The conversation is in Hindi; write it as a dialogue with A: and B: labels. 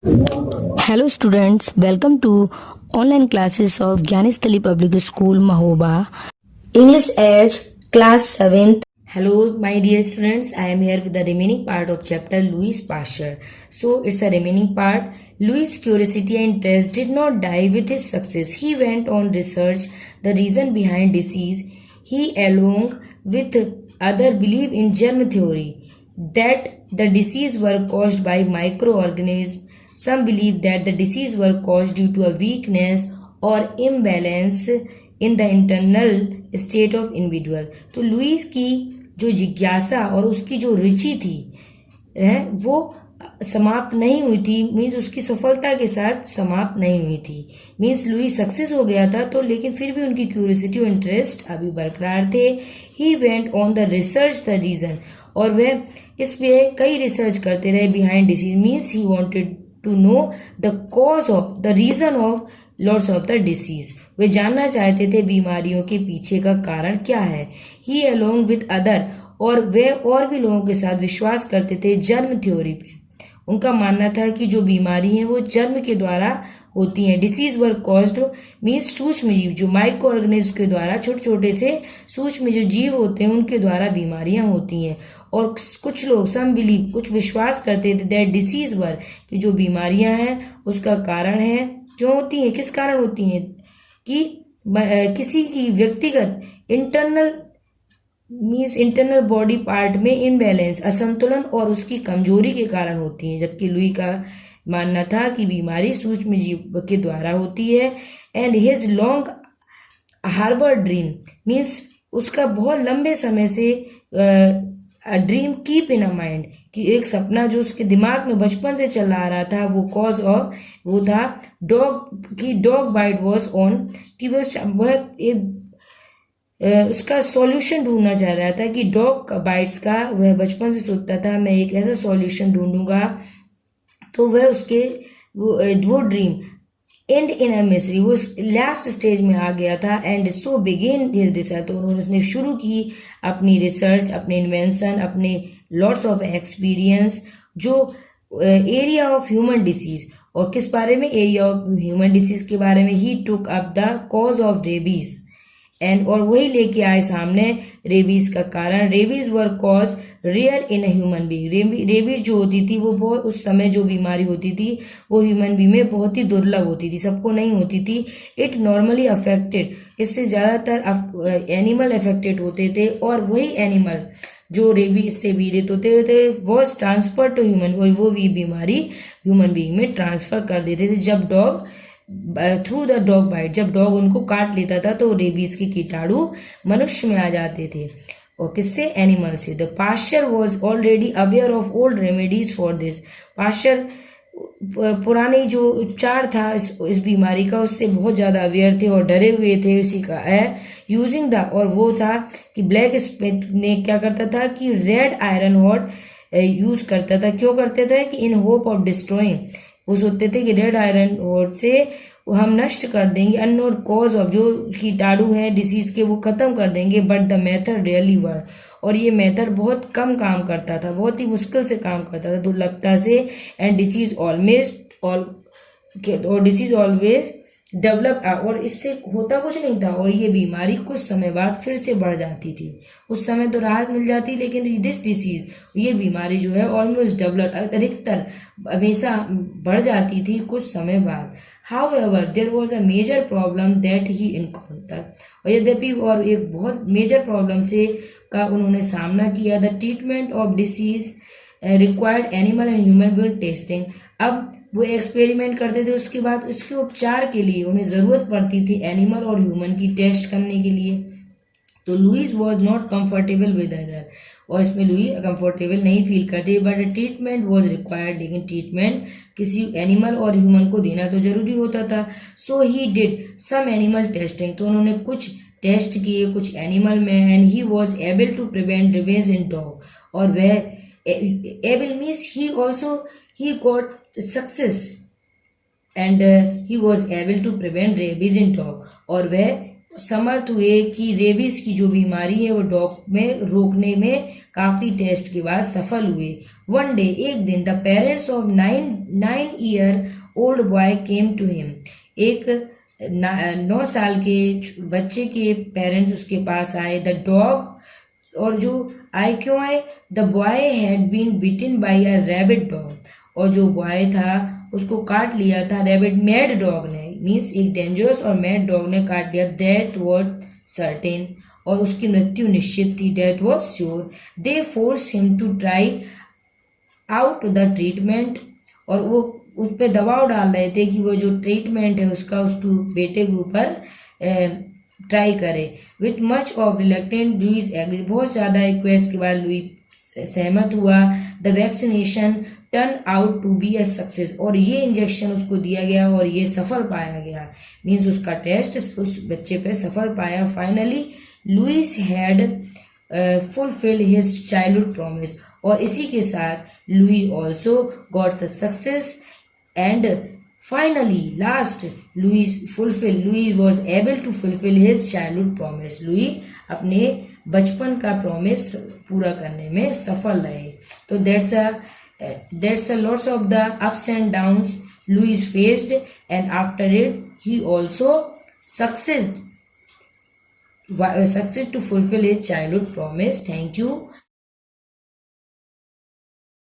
A: Hello students, welcome to online classes of Gyanistali Public School Mahoba. English Edge class 7th. Hello my dear students, I am here with the remaining part of chapter Louis Pasteur. So it's a remaining part. Louis' curiosity and interest did not die with his success. He went on research the reason behind disease. He along with other believe in germ theory that the disease were caused by microorganisms. Some believe that the disease were caused due to a weakness or imbalance in the internal state of individual. तो लुईस की जो जिज्ञासा और उसकी जो रुचि थी वो समाप्त नहीं हुई थी, मीन्स उसकी सफलता के साथ समाप्त नहीं हुई थी. मीन्स लुई सक्सेस हो गया था तो लेकिन फिर भी उनकी क्यूरियोसिटी और इंटरेस्ट अभी बरकरार थे. He went on the research the reason, और वह इस पे कई रिसर्च करते रहे behind disease. Means he wanted to know the cause of the reason of loss of the disease. वे जानना चाहते थे बीमारियों के पीछे का कारण क्या है. ही अलोंग विद अदर, और वे और भी लोगों के साथ विश्वास करते थे जर्म थ्योरी पे. उनका मानना था कि जो बीमारी है वो जर्म के द्वारा होती हैं. डिसीज वर कॉज्ड मीन्स सूक्ष्म जीव, जो माइक्रो ऑर्गेनिज्म के द्वारा छोटे छोटे से सूक्ष्म जो जीव होते हैं उनके द्वारा बीमारियां होती हैं. और कुछ लोग सम बिलीव, कुछ विश्वास करते थे दैट डिसीज वर, कि जो बीमारियां हैं उसका कारण है, क्यों होती हैं, किस कारण होती हैं, कि किसी की व्यक्तिगत internal means internal body part में इनबैलेंस, असंतुलन और उसकी कमजोरी के कारण होती है. जबकि लुई का मानना था कि बीमारी सूक्ष्म जीव के द्वारा होती है. And his long harbour dream means उसका बहुत लंबे समय से dream keep in a mind, कि एक सपना जो उसके दिमाग में बचपन से चला आ रहा था, वो कॉज ऑफ वो था डॉग की डॉग बाइट वॉज ऑन, कि वह एक उसका सॉल्यूशन ढूंढना चाह रहा था कि डॉग बाइट्स का. वह बचपन से सोचता था मैं एक ऐसा सॉल्यूशन ढूंढूंगा. तो वह उसके वो dream and in a mystery, वो लास्ट स्टेज में आ गया था. And so begin his research, तो उसने शुरू की अपनी रिसर्च, अपने इन्वेंशन, अपने लॉट्स ऑफ एक्सपीरियंस, जो एरिया ऑफ ह्यूमन डिसीज. और किस बारे में, एरिया ऑफ ह्यूमन डिसीज के बारे में. He took up the cause of rabies and, और वही लेके आए सामने रेबीज का कारण. Rabies were cause rare in human being. Rabies जो होती थी वो बहुत, उस समय जो बीमारी होती थी वो ह्यूमन बीइंग में बहुत ही दुर्लभ होती थी, सबको नहीं होती थी. इट नॉर्मली अफेक्टेड, इससे ज्यादातर एनिमल अफेक्टेड होते थे. और वही एनिमल जो रेबीज से पीड़ित होते थे वॉज ट्रांसफर टू ह्यूमन, वो भी बीमारी ह्यूमन बीइंग में ट्रांसफर कर देते थे. जब dog through the dog bite, जब डॉग उनको काट लेता था तो रेबीज के कीटाणु मनुष्य में आ जाते थे. और किससे, एनिमल से. The Pasteur was already aware of old remedies for this. Pasteur पुराने जो उपचार था इस बीमारी का, उससे बहुत ज्यादा अवेयर थे और डरे हुए थे उसी का है. यूजिंग द, और वो था कि ब्लैक स्मिथ ने क्या करता था कि रेड आयरन हॉट यूज करता था. क्यों करते थे, कि इन होप ऑफ डिस्ट्रॉइंग, वो सोचते थे कि रेड आयरन और से हम नष्ट कर देंगे अननोन कॉज ऑफ, जो कीटाणु हैं डिसीज के, वो खत्म कर देंगे. But the method really work, और ये मेथड बहुत कम काम करता था, बहुत ही मुश्किल से काम करता था, दुर्लभता से. एंड डिसीज ऑलवेज डेवलप, और इससे होता कुछ नहीं था, और ये बीमारी कुछ समय बाद फिर से बढ़ जाती थी. उस समय तो राहत मिल जाती, लेकिन दिस डिसीज, ये बीमारी जो है ऑलमोस्ट डेवलप, अधिकतर हमेशा बढ़ जाती थी कुछ समय बाद. However there was a major problem that he encounter, और यद्यपि और एक बहुत मेजर प्रॉब्लम से का उन्होंने सामना किया. The treatment of disease required animal and human being testing. अब वो एक्सपेरिमेंट करते थे, उसके बाद उसके उपचार के लिए उन्हें जरूरत पड़ती थी एनिमल और ह्यूमन की टेस्ट करने के लिए. तो Louis was not comfortable with other, और इसमें लुई कंफर्टेबल नहीं फील करते. बट ट्रीटमेंट वॉज रिक्वायर्ड, लेकिन ट्रीटमेंट किसी एनिमल और ह्यूमन को देना तो जरूरी होता था. So he did some animal testing, तो उन्होंने कुछ टेस्ट किए कुछ एनिमल में. And he was able to prevent revenge in dog, और वह able means he also he got success and he was able to prevent rabies in dog, और वह समर्थ हुए कि रेबीज की जो बीमारी है वो डॉग में रोकने में काफी टेस्ट के बाद सफल हुए। वन डे, एक दिन, the parents of 9 year old boy came to him. एक 9 साल के बच्चे के पेरेंट्स उसके पास आए। द डॉग, और जो आए क्यों आए? The boy had been bitten by a rabbit dog, और जो बॉय था उसको काट लिया था रैबिट मैड डॉग ने, मीन्स एक डेंजरस और मैड डॉग ने काट दिया। दैट वाज सर्टेन, और उसकी मृत्यु निश्चित थी। Death was sure. They force him to try out the treatment, और वो उस पर दबाव डाल रहे थे कि वो जो ट्रीटमेंट है उसका उसको बेटे के ऊपर ट्राई करे। With much of reluctant Louis agree, बहुत ज़्यादा रिक्वेस्ट के बाद लुई सहमत हुआ। The vaccination turn out to be a success, और ये इंजेक्शन उसको दिया गया और ये सफल पाया गया, मीन्स उसका टेस्ट उस बच्चे पे सफल पाया। Finally Louis had fulfil his childhood promise, और इसी के साथ Louis also got success and finally last Louis was able to fulfill his childhood promise. Louis अपने बचपन का प्रॉमिस पूरा करने में सफल रहे। तो that's a lots of the ups and downs Louis faced, and after it he also succeeded to fulfill his childhood promise. Thank you.